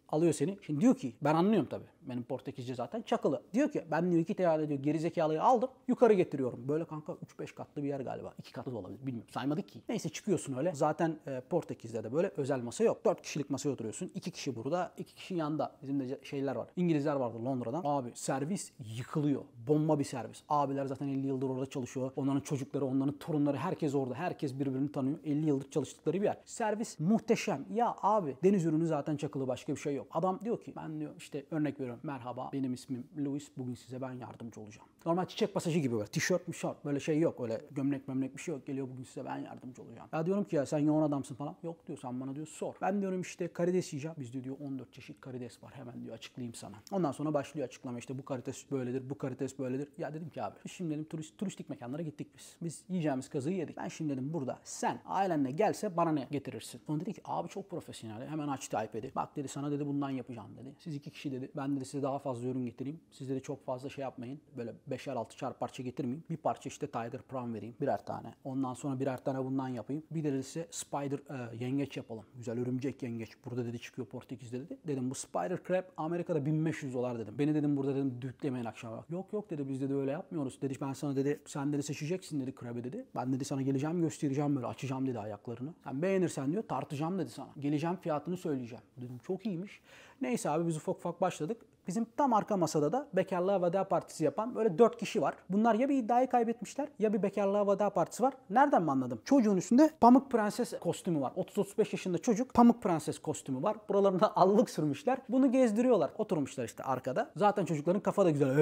Alıyor seni. Şimdi diyor ki ben anlıyorum tabii. Benim Portekizce zaten çakılı. Diyor ki ben diyor 2 tane diyor gerizekalıyı aldım. Yukarı getiriyorum. Böyle kanka 3-5 katlı bir yer galiba. 2 katlı da olabilir. Bilmiyorum. Saymadık ki. Neyse çıkıyorsun öyle. Zaten Portekiz'de de böyle özel masa yok. 4 kişilik masaya oturuyorsun. 2 kişi burada. 2 kişi yanda. Bizim de şeyler var. İngilizler vardı Londra'dan. Abi servis yıkılıyor. Bomba bir servis. Abiler zaten 50 yıldır orada çalışıyor. Onların çocukları, onların torunları herkes orada. Herkes birbirini tanıyor. 50 yıldır çalıştıkları bir yer. Servis muhteşem. Ya abi deniz ürünü zaten çakılı başka bir şey yok. Adam diyor ki ben diyor işte örnek veriyorum. Merhaba benim ismim Louis. Bugün size ben yardımcı olacağım. Normal çiçek pasajı gibi böyle. Tişört, mişört böyle şey yok. Öyle gömlek bir şey yok. Geliyor bugün size ben yardımcı olacağım. Ya diyorum ki ya sen yoğun adamsın falan. Yok diyor sen bana diyor sor. Ben diyorum işte karides yiyeceğim. Bizde diyor 14 çeşit karides var. Hemen diyor açıklayayım sana. Ondan sonra başlıyor açıklama işte bu karides böyledir, bu karides böyledir. Ya dedim ki abi şimdi dedim turistik mekanlara gittik biz. Biz yiyeceğimiz kazığı yedik. Ben şimdi dedim burada sen ailenle gelse bana ne getirirsin? Sonra dedi ki abi çok profesyonel. Hemen açtı iPad'i. Bak dedi sana dedi bundan yapacağım dedi. Siz 2 kişi dedi. Ben dedi size daha fazla ürün getireyim. Siz dedi çok fazla şey yapmayın. Böyle 5'er 6'şar parça getirmeyeyim. Bir parça işte Tiger Prawn vereyim. Birer tane. Ondan sonra birer tane bundan yapayım. Bir de size Spider yengeç yapalım. Güzel örümcek yengeç. Burada dedi çıkıyor Portekiz'de dedi. Dedim bu Spider Crab Amerika'da $1500 dedim. Beni dedim burada dedim düğütlemeyin akşama. Yok dedi biz dedi öyle yapmıyoruz. Dedi ben sana dedi sen dedi seçeceksin dedi crab'ı dedi. Ben dedi sana geleceğim göstereceğim böyle açacağım dedi ayaklarını. Sen beğenirsen diyor tartacağım dedi sana. Geleceğim fiyatını söyleyeceğim. Dedim çok iyiymiş. Neyse abi biz ufak ufak başladık. Bizim tam arka masada da bekarlığa veda partisi yapan böyle 4 kişi var. Bunlar ya bir iddiayı kaybetmişler ya bir bekarlığa veda partisi var. Nereden mi anladım? Çocuğun üstünde Pamuk Prenses kostümü var. 30-35 yaşında çocuk Pamuk Prenses kostümü var. Buralarına allık sürmüşler. Bunu gezdiriyorlar. Oturmuşlar işte arkada. Zaten çocukların kafa da güzel.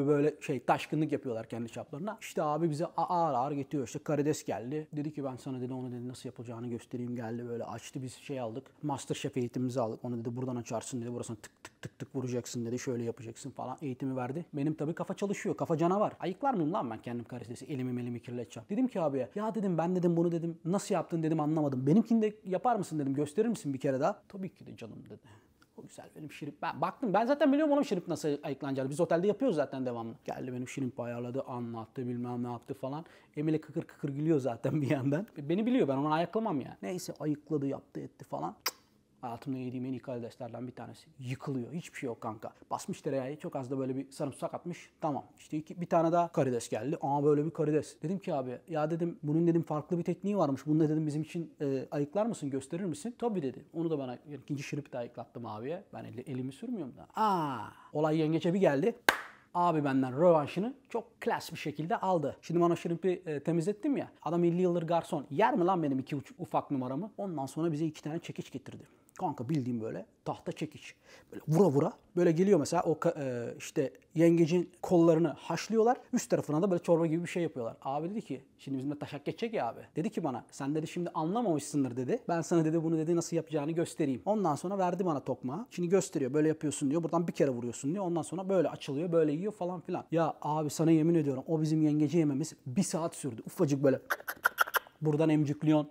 Böyle taşkınlık yapıyorlar kendi çaplarına. İşte abi bize ağır ağır getiriyor. İşte karides geldi. Dedi ki ben sana dedi onu dedi nasıl yapılacağını göstereyim geldi. Böyle açtı biz aldık. MasterChef eğitimimizi aldık. Onu dedi buradan açarsın dedi. Burasına tık tık tık tık vuracaksın dedi. Şöyle yapacaksın falan. Eğitimi verdi. Benim tabii kafa çalışıyor. Kafa canavar. Ayıklar mıyım lan ben kendim karidesi? Elimi kirleteceğim. Dedim ki abiye ya dedim ben dedim bunu dedim nasıl yaptın dedim anlamadım. Benimkini de yapar mısın dedim. Gösterir misin bir kere daha? Tabii ki de canım dedi. O güzel benim şirin. Ben baktım ben zaten biliyorum onun şirin nasıl ayıklanacağını. Biz otelde yapıyoruz zaten devamlı. Geldi benim şirin ayarladı, anlattı bilmem ne yaptı falan. Emile kıkır kıkır gülüyor zaten bir yandan. Beni biliyor ben onu ayıklamam ya. Neyse ayıkladı yaptı etti falan. Hayatımda yediğim en iyi karideslerden bir tanesi. Yıkılıyor. Hiçbir şey yok kanka. Basmış tereyağı çok az da böyle bir sarımsak atmış. Tamam. İşte bir tane daha karides geldi. Böyle bir karides. Dedim ki abi ya dedim bunun dedim farklı bir tekniği varmış. Bunu da dedim bizim için ayıklar mısın? Gösterir misin? Tabii dedi. Onu da bana ikinci şirip de ayıklattım abiye. Ben elimi sürmüyorum da. Olay yengeçe bir geldi. Abi benden rövanşını çok klas bir şekilde aldı. Şimdi bana şirimpi temizlettim ya. Adam 50 yıldır garson. Yer mi lan benim 2 ufak numaramı? Ondan sonra bize 2 tane çekiç getirdi. Kanka bildiğim böyle tahta çekiç. Böyle vura vura böyle geliyor mesela o işte yengecin kollarını haşlıyorlar. Üst tarafına da böyle çorba gibi bir şey yapıyorlar. Abi dedi ki şimdi bizimle taşak geçecek ya abi. Dedi ki bana sen dedi şimdi anlamamışsındır dedi. Ben sana dedi bunu dedi nasıl yapacağını göstereyim. Ondan sonra verdi bana tokmağı. Şimdi gösteriyor böyle yapıyorsun diyor. Buradan bir kere vuruyorsun diyor. Ondan sonra böyle açılıyor böyle yiyor falan filan. Ya abi sana yemin ediyorum o bizim yengeci yememiz 1 saat sürdü. Ufacık böyle buradan emcikliyorsun.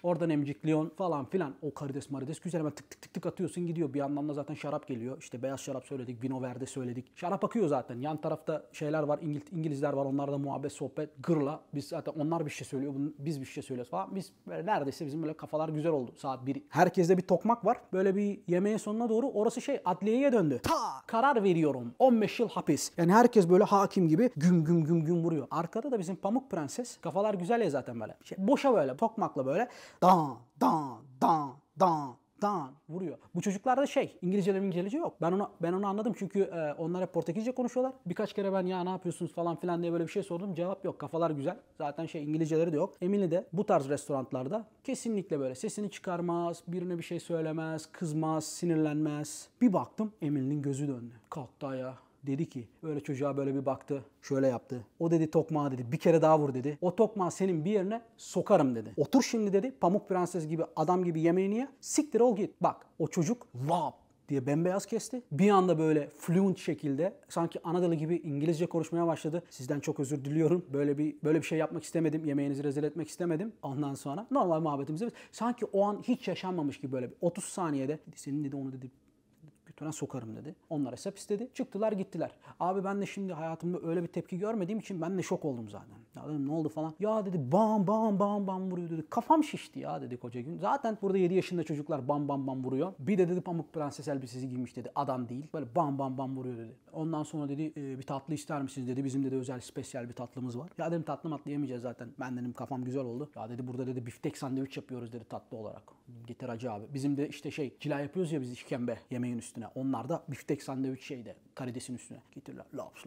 Oradan emcikliyon falan filan. O karides marides güzel hemen tık tık tık tık atıyorsun gidiyor. Bir yandan da zaten şarap geliyor. İşte beyaz şarap söyledik, vino verde söyledik. Şarap akıyor zaten. Yan tarafta şeyler var, İngilizler var. Onlar da muhabbet, sohbet, gırla. Biz zaten onlar bir şey söylüyor, biz bir şey söylüyoruz falan. Biz böyle neredeyse bizim böyle kafalar güzel oldu. Saat 1. Herkeste bir tokmak var. Böyle bir yemeğin sonuna doğru orası adliyeye döndü. Karar veriyorum. 15 yıl hapis. Yani herkes böyle hakim gibi güm güm güm güm vuruyor. Arkada da bizim Pamuk Prenses. Kafalar güzel ya zaten böyle. Boşa böyle tokmakla böyle dan dan dan dan dan vuruyor. Bu çocuklarda İngilizce yok. Ben onu anladım çünkü onlar hep Portekizce konuşuyorlar. Birkaç kere ben ya ne yapıyorsunuz falan filan diye böyle bir şey sordum. Cevap yok. Kafalar güzel. Zaten İngilizceleri de yok. Emily de bu tarz restoranlarda kesinlikle böyle sesini çıkarmaz, birine bir şey söylemez, kızmaz, sinirlenmez. Bir baktım Emily'nin gözü döndü. Kalktı ayağa. Dedi ki böyle çocuğa böyle bir baktı. Şöyle yaptı. O dedi tokmağı dedi. Bir kere daha vur dedi. O tokmağı senin bir yerine sokarım dedi. Otur şimdi dedi. Pamuk Prenses gibi adam gibi yemeğini ye. Siktir ol git. Bak o çocuk vap diye bembeyaz kesti. Bir anda böyle fluent şekilde sanki Anadolu gibi İngilizce konuşmaya başladı. Sizden çok özür diliyorum. Böyle bir şey yapmak istemedim. Yemeğinizi rezil etmek istemedim. Ondan sonra normal muhabbetimizi sanki o an hiç yaşanmamış gibi böyle 30 saniyede senin dedi onu dedi götüne sokarım dedi. Onlar hesap istedi. Çıktılar gittiler. Abi ben de şimdi hayatımda öyle bir tepki görmediğim için ben de şok oldum zaten. Ya dedim ne oldu falan. Ya dedi bam bam bam bam vuruyor dedi. Kafam şişti ya dedi koca gün. Zaten burada 7 yaşında çocuklar bam bam bam vuruyor. Bir de dedi Pamuk Prenses elbisesi giymiş dedi. Adam değil. Böyle bam bam bam vuruyor dedi. Ondan sonra dedi bir tatlı ister misiniz dedi. Bizim de özel spesyal bir tatlımız var. Ya dedim tatlı yemeyeceğiz zaten. Ben dedim kafam güzel oldu. Ya dedi burada dedi biftek sandviç yapıyoruz dedi tatlı olarak. Getir acı abi. Bizim de işte cila yapıyoruz ya biz işkembe yemeğin üstüne. Onlar da biftek sandviç karidesin üstüne getirirler. Laps.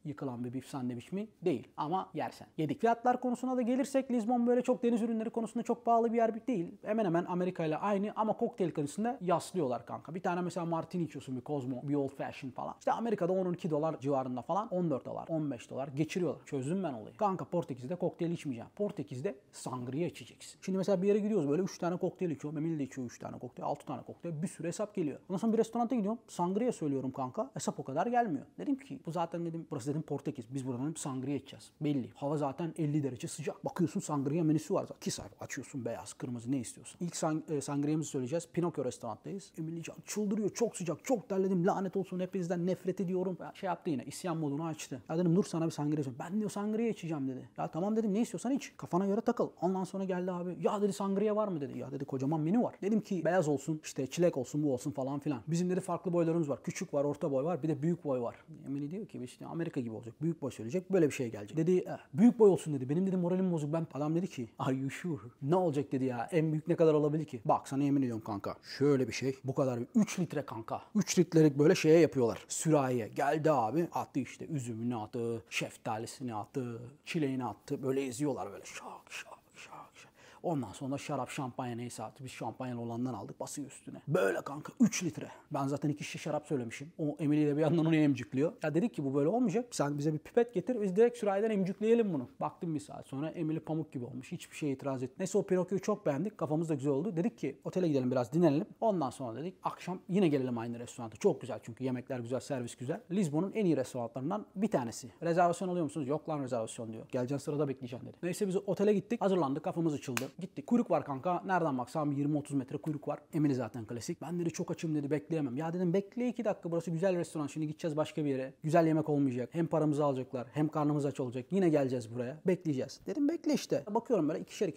Yıkılan bir bif sandviç mi? Değil. Ama yersen. Yedik. Fiyatlar konusuna da gelirsek Lizbon böyle çok deniz ürünleri konusunda çok pahalı bir yer değil. Hemen hemen Amerika ile aynı ama kokteyl konusunda yaslıyorlar kanka. Bir tane mesela martini içiyorsun bir Cosmo, bir Old Fashion falan. İşte Amerika'da 10-12 dolar civarında falan 14 dolar, 15 dolar geçiriyorlar. Çözdüm ben olayı. Kanka Portekiz'de kokteyl içmeyeceğim. Portekiz'de sangria içeceksin. Şimdi mesela bir yere gidiyoruz böyle 3 tane kokteyl içiyor. Emil de içiyor 3 tane kokteyl, 6 tane kokteyl. Bir sürü hesap geliyor. Ondan sonra bir restoranta gidiyorum. Sangria söylüyorum kanka. Hesap o kadar gelmiyor. Dedim ki bu zaten dedim burası dedim Portekiz. Biz buradan sangria içeceğiz. Belli. Hava zaten 50 derece sıcak. Bakıyorsun sangria menüsü var zaten. 2 saat açıyorsun beyaz, kırmızı ne istiyorsun. İlk sangriyamızı söyleyeceğiz. Pinocchio restoranttayız. Emil çıldırıyor. Çok sıcak. Çok terledim. Lanet olsun. Hepinizden nefret ediyorum. Yaptı yine. İsyan modunu açtı. Ya dedim dur sana bir sangria içeceğim. Ben diyor sangria içeceğim dedi. Ya tamam dedim ne istiyorsan iç. Kafana göre takıl. Ondan sonra geldi abi. Ya dedi sangria var mı dedi. Ya dedi kocaman menü var. Dedim ki beyaz olsun işte çilek olsun bu olsun falan filan. Bizim Bizim dedi farklı boylarımız var. Küçük var, orta boy var, bir de büyük boy var. Emily diyor ki işte Amerika gibi olacak. Büyük boy söyleyecek. Böyle bir şey gelecek. Dedi büyük boy olsun dedi. Benim dedi moralim bozuk. Adam dedi ki are you sure? Ne olacak dedi ya. En büyük ne kadar olabilir ki? Bak sana yemin ediyorum kanka. Şöyle bir şey. Bu kadar. 3 litre kanka. 3 litrelik böyle şeye yapıyorlar. Sürahiye. Geldi abi. Attı işte üzümünü attı. Şeftalisini attı. Çileğini attı. Böyle eziyorlar böyle. Şak şak şak şak. Ondan sonra şarap, şampanya neyse artık biz şampanyalı olandan aldık, basıyor üstüne. Böyle kanka 3 litre. Ben zaten 2 şişe şarap söylemişim. O Emily ile bir yandan onu emcikliyor. Ya dedik ki bu böyle olmayacak. Sen bize bir pipet getir, biz direkt sürahiden emcikleyelim bunu. Baktım bir saat sonra Emily pamuk gibi olmuş. Hiçbir şeye itiraz etti. Neyse o Pinokyo'yu çok beğendik. Kafamız da güzel oldu. Dedik ki otele gidelim biraz dinlenelim. Ondan sonra dedik akşam yine gelelim aynı restoranta. Çok güzel çünkü yemekler güzel, servis güzel. Lisbon'un en iyi restoranlarından bir tanesi. Rezervasyon alıyor musunuz? Yok lan rezervasyon diyor. Geleceğin sırada bekleyeceksin dedi. Neyse biz otele gittik. Hazırlandık. Kafamız açıldı. Gittik. Kuyruk var kanka. Nereden baksan 20-30 metre kuyruk var. Emily zaten klasik. Ben dedi çok açım dedi bekleyemem. Ya dedim bekle 2 dakika burası güzel restoran. Şimdi gideceğiz başka bir yere. Güzel yemek olmayacak. Hem paramızı alacaklar hem karnımız aç olacak. Yine geleceğiz buraya. Bekleyeceğiz. Dedim bekle işte. Bakıyorum böyle ikişer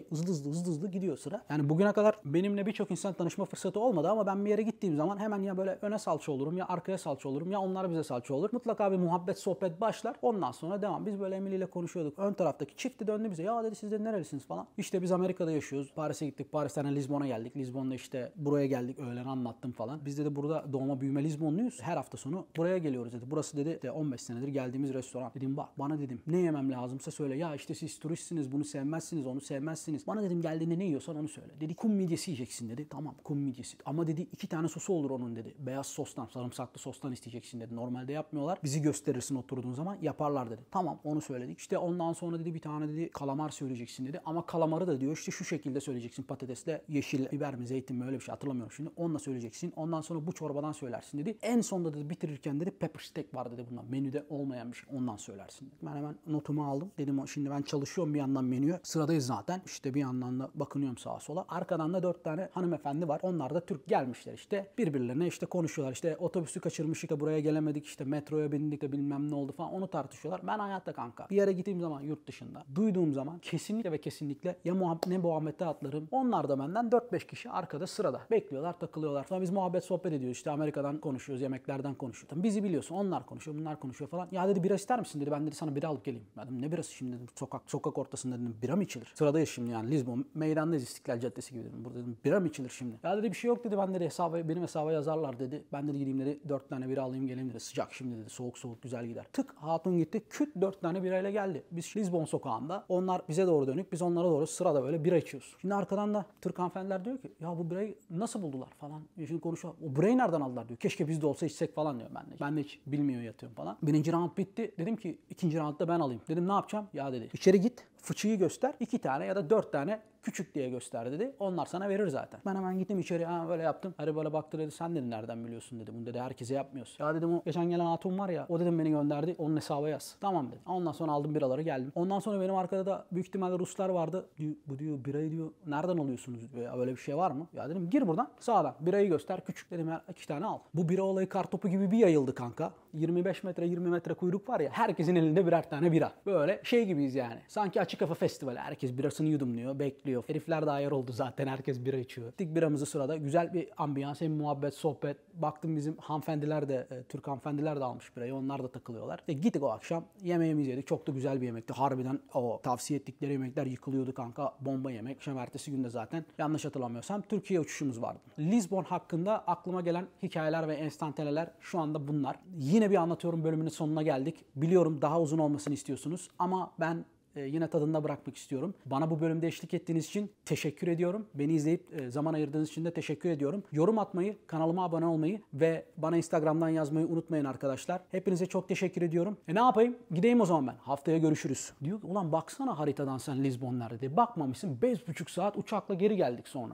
hızlı gidiyor sıra. Yani bugüne kadar benimle birçok insan tanışma fırsatı olmadı ama ben bir yere gittiğim zaman hemen ya böyle öne salça olurum ya arkaya salça olurum ya onlar bize salça olur. Mutlaka bir muhabbet sohbet başlar. Ondan sonra devam. Biz böyle Emily ile konuşuyorduk. Ön taraftaki çift de döndü bize. Ya dedi siz de nerelisiniz falan. İşte biz Amerika'da yaşıyoruz. Paris'e gittik. Paris'ten Lizbon'a geldik. Lizbon'da işte buraya geldik. Öğlen anlattım falan. Biz dedi burada doğma büyüme Lizbonluyuz. Her hafta sonu buraya geliyoruz dedi. Burası dedi de 15 senedir geldiğimiz restoran. Dedim bak bana dedim ne yemem lazımsa söyle. Ya işte siz turistsiniz bunu sevmezsiniz onu sevmezsiniz. Bana dedim geldiğinde ne yiyorsan onu söyle. Dedi kum midyesi yiyeceksin dedi. Tamam kum midyesi. Ama dedi 2 tane sosu olur onun dedi. Beyaz sostan sarımsaklı sostan isteyeceksin dedi. Normalde yapmıyorlar. Bizi gösterirsin oturduğun zaman yaparlar dedi. Tamam onu söyledik. İşte ondan sonra dedi bir tane dedi kalamar söyleyeceksin dedi. Ama kalamarı da diyor işte şu şekilde söyleyeceksin. Patatesle yeşil biber mi zeytin mi öyle bir şey hatırlamıyorum şimdi. Onunla söyleyeceksin. Ondan sonra bu çorbadan söylersin dedi. En sonunda dedi bitirirken dedi pepper steak var dedi bundan. Menüde olmayan bir şey. Ondan söylersin dedi. Ben hemen notumu aldım. Dedim şimdi ben çalışıyorum bir yandan menüye. Sıradayız zaten. İşte bir yandan da bakınıyorum sağa sola. Arkadan da 4 tane hanımefendi var. Onlar da Türk gelmişler işte. Birbirlerine işte konuşuyorlar. İşte otobüsü kaçırmıştık da buraya gelemedik. İşte metroya bindik de bilmem ne oldu falan. Onu tartışıyorlar. Ben hayatta kanka. Bir yere gittiğim zaman yurt dışında duyduğum zaman kesinlikle ve kesinlikle ya ne muhabbete atlarım. Onlar da benden 4-5 kişi arkada sırada. Bekliyorlar, takılıyorlar. Sonra biz muhabbet sohbet ediyoruz. İşte Amerika'dan konuşuyoruz, yemeklerden konuşuyoruz. Bizi biliyorsun. Onlar konuşuyor, bunlar konuşuyor falan. Ya dedi bira ister misin dedi. Ben dedi sana bira alıp geleyim. Ben dedim ne birası şimdi dedim. Sokak ortasında dedim bira mı içilir? Sıradayız şimdi yani Lizbon meydandayız İstiklal Caddesi gibi dedim. Burada dedim bira mı içilir şimdi? Ya dedi bir şey yok dedi. Ben dedi benim hesaba yazarlar dedi. Ben dedi gideyim dedi 4 tane bira alayım geleyim dedi. Sıcak şimdi dedi. Soğuk güzel gider. Tık hatun gitti. Küt 4 tane birayla geldi. Biz Lizbon sokağında. Onlar bize doğru dönük. Biz onlara doğru sırada böyle bira içiyoruz. Şimdi arkadan da Türk hanımefendiler diyor ki ya bu birayı nasıl buldular falan. Şimdi konuşuyor. O birayı nereden aldılar diyor. Keşke bizde olsa içsek falan diyor ben de. Ben de hiç bilmiyor yatıyorum falan. 1. round bitti. Dedim ki 2. roundda ben alayım. Dedim ne yapacağım? Ya dedi içeri git. Fıçıyı göster. 2 tane ya da 4 tane küçük diye göster dedi. Onlar sana verir zaten. Ben hemen gittim içeri. Böyle yaptım. Hani böyle baktı dedi. Sen dedi nereden biliyorsun dedi. Bunu dedi herkese yapmıyorsun. Ya dedim o geçen gelen hatun var ya. O dedim beni gönderdi. Onun hesaba yaz. Tamam dedim. Ondan sonra aldım biraları geldim. Ondan sonra benim arkada da büyük ihtimalle Ruslar vardı. Bu diyor birayı diyor nereden alıyorsunuz diyor. Ya böyle bir şey var mı? Ya dedim gir buradan sağdan. Birayı göster. Küçük dedim 2 tane al. Bu bira olayı kartopu gibi bir yayıldı kanka. 25 metre 20 metre kuyruk var ya. Herkesin elinde birer tane bira. Böyle şey gibiyiz yani. Sanki açık kafa festivali. Herkes birasını yudumluyor. Bekliyor. Herifler de ayar oldu zaten. Herkes bira içiyor. Dik biramızı sırada. Güzel bir ambiyans. Hem muhabbet, sohbet. Baktım bizim hanımefendiler de, Türk hanımefendiler de almış birayı. Onlar da takılıyorlar. Gittik o akşam. Yemeğimizi yedik. Çok da güzel bir yemekti. Harbiden o tavsiye ettikleri yemekler yıkılıyordu kanka. Bomba yemek. Akşam ertesi günde zaten yanlış hatırlamıyorsam Türkiye uçuşumuz vardı. Lizbon hakkında aklıma gelen hikayeler ve enstantaneler şu anda bunlar. Yine bir anlatıyorum bölümünün sonuna geldik. Biliyorum daha uzun olmasını istiyorsunuz ama ben yine tadında bırakmak istiyorum. Bana bu bölümde eşlik ettiğiniz için teşekkür ediyorum. Beni izleyip zaman ayırdığınız için de teşekkür ediyorum. Yorum atmayı, kanalıma abone olmayı ve bana Instagram'dan yazmayı unutmayın arkadaşlar. Hepinize çok teşekkür ediyorum. Ne yapayım? Gideyim o zaman ben. Haftaya görüşürüz. Diyor ki ulan baksana haritadan sen Lizbon nerede diye. Bakmamışsın 5,5 saat uçakla geri geldik sonra.